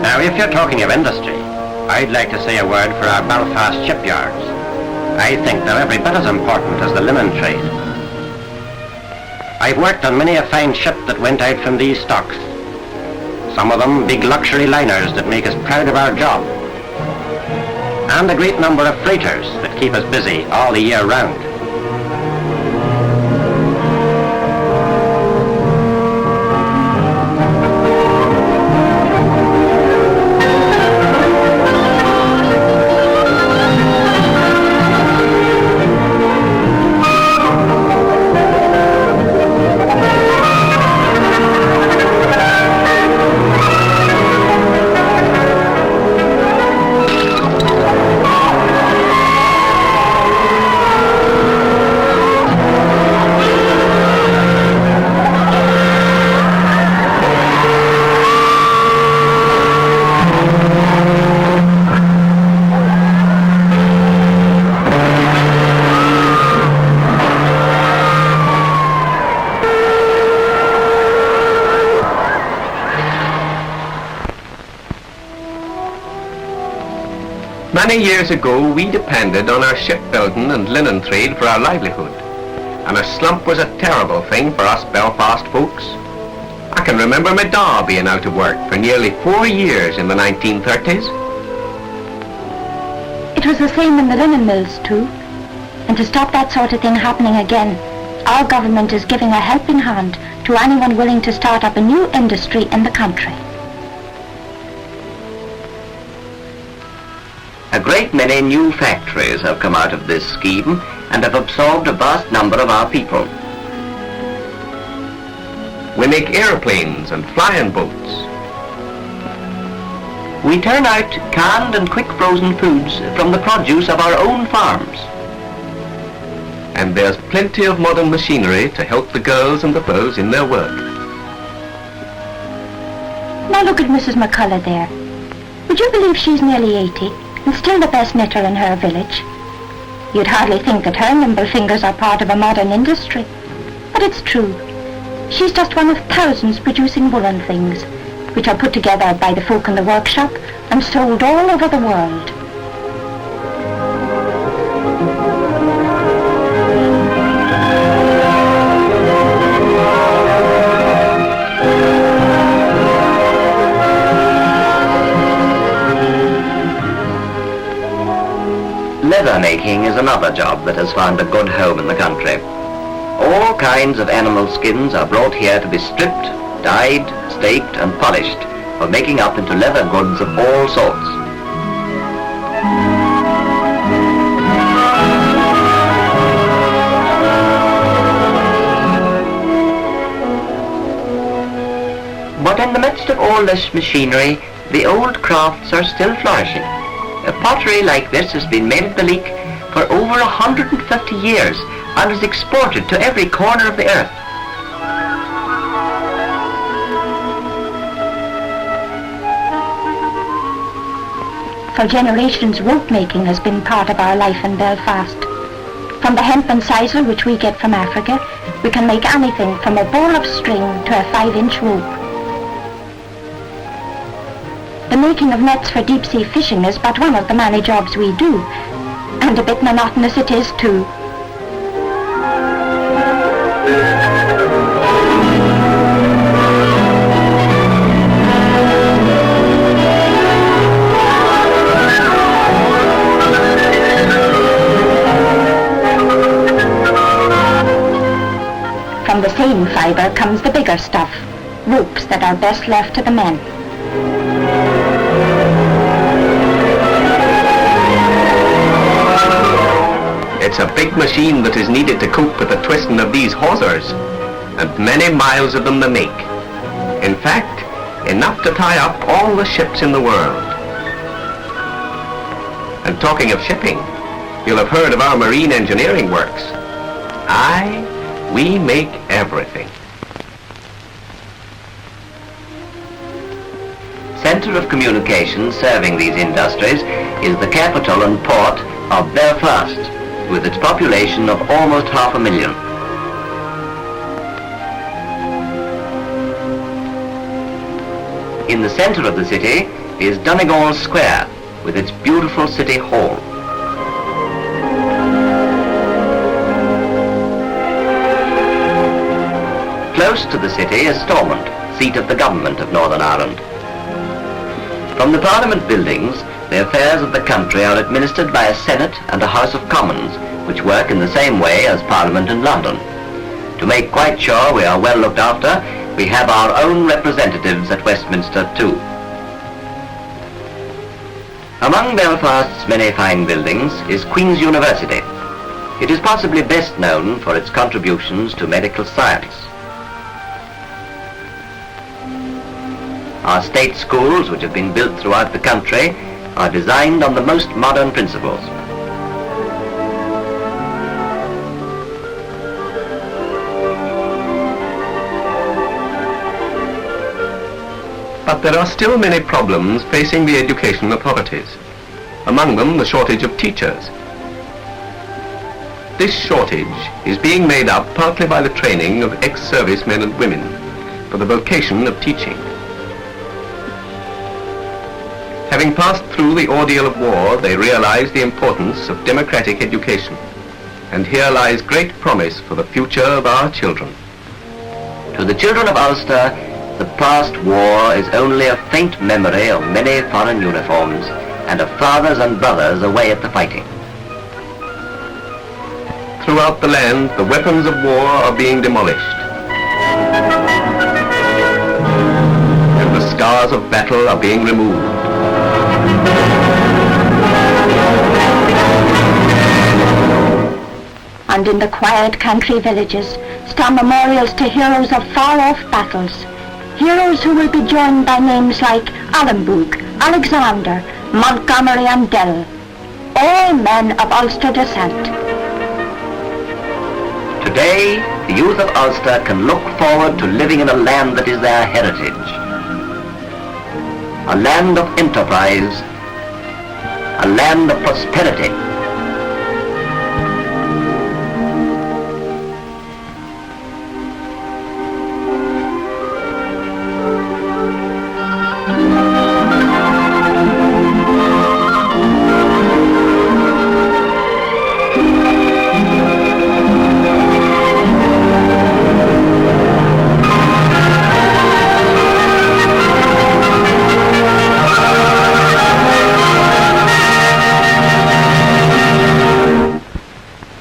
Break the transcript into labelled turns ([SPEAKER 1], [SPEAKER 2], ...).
[SPEAKER 1] Now, if you're talking of industry, I'd like to say a word for our Belfast shipyards. I think they're every bit as important as the linen trade. I've worked on many a fine ship that went out from these stocks. Some of them big luxury liners that make us proud of our job. And a great number of freighters that keep us busy all the year round.
[SPEAKER 2] Many years ago, we depended on our shipbuilding and linen trade for our livelihood, and a slump was a terrible thing for us Belfast folks. I can remember my da being out of work for nearly 4 years in the 1930s.
[SPEAKER 3] It was the same in the linen mills too, and to stop that sort of thing happening again, our government is giving a helping hand to anyone willing to start up a new industry in the country.
[SPEAKER 4] A great many new factories have come out of this scheme and have absorbed a vast number of our people.
[SPEAKER 2] We make airplanes and flying boats.
[SPEAKER 4] We turn out canned and quick frozen foods from the produce of our own farms.
[SPEAKER 2] And there's plenty of modern machinery to help the girls and the boys in their work.
[SPEAKER 3] Now look at Mrs. McCullough there. Would you believe she's nearly 80? And still the best knitter in her village. You'd hardly think that her nimble fingers are part of a modern industry. But it's true. She's just one of thousands producing woolen things, which are put together by the folk in the workshop and sold all over the world.
[SPEAKER 4] Leather making is another job that has found a good home in the country. All kinds of animal skins are brought here to be stripped, dyed, staked and polished for making up into leather goods of all sorts. But in the midst of all this machinery, the old crafts are still flourishing. A pottery like this has been made at the Leek for over 150 years and is exported to every corner of the earth.
[SPEAKER 3] For generations, rope making has been part of our life in Belfast. From the hemp and sisal which we get from Africa, we can make anything from a ball of string to a 5-inch rope. The making of nets for deep-sea fishing is but one of the many jobs we do, and a bit monotonous it is too. From the same fibre comes the bigger stuff, ropes that are best left to the men.
[SPEAKER 2] It's a big machine that is needed to cope with the twisting of these hawsers, and many miles of them to make. In fact, enough to tie up all the ships in the world. And talking of shipping, you'll have heard of our marine engineering works. Aye, we make everything.
[SPEAKER 4] Centre of communication serving these industries is the capital and port of Belfast, with its population of almost 500,000. In the centre of the city is Donegal Square with its beautiful city hall. Close to the city is Stormont, seat of the government of Northern Ireland. From the Parliament buildings, the affairs of the country are administered by a Senate and a House of Commons, which work in the same way as Parliament in London. To make quite sure we are well looked after, we have our own representatives at Westminster too. Among Belfast's many fine buildings is Queen's University. It is possibly best known for its contributions to medical science. Our state schools, which have been built throughout the country, are designed on the most modern principles.
[SPEAKER 2] But there are still many problems facing the education authorities. Among them, the shortage of teachers. This shortage is being made up partly by the training of ex-service men and women for the vocation of teaching. Having passed through the ordeal of war, they realize the importance of democratic education. And here lies great promise for the future of our children.
[SPEAKER 4] To the children of Ulster, the past war is only a faint memory of many foreign uniforms and of fathers and brothers away at the fighting.
[SPEAKER 2] Throughout the land, the weapons of war are being demolished. And the scars of battle are being removed.
[SPEAKER 3] And in the quiet country villages stand memorials to heroes of far-off battles. Heroes who will be joined by names like Allenboog, Alexander, Montgomery and Dell, all men of Ulster descent.
[SPEAKER 4] Today, the youth of Ulster can look forward to living in a land that is their heritage. A land of enterprise, a land of prosperity,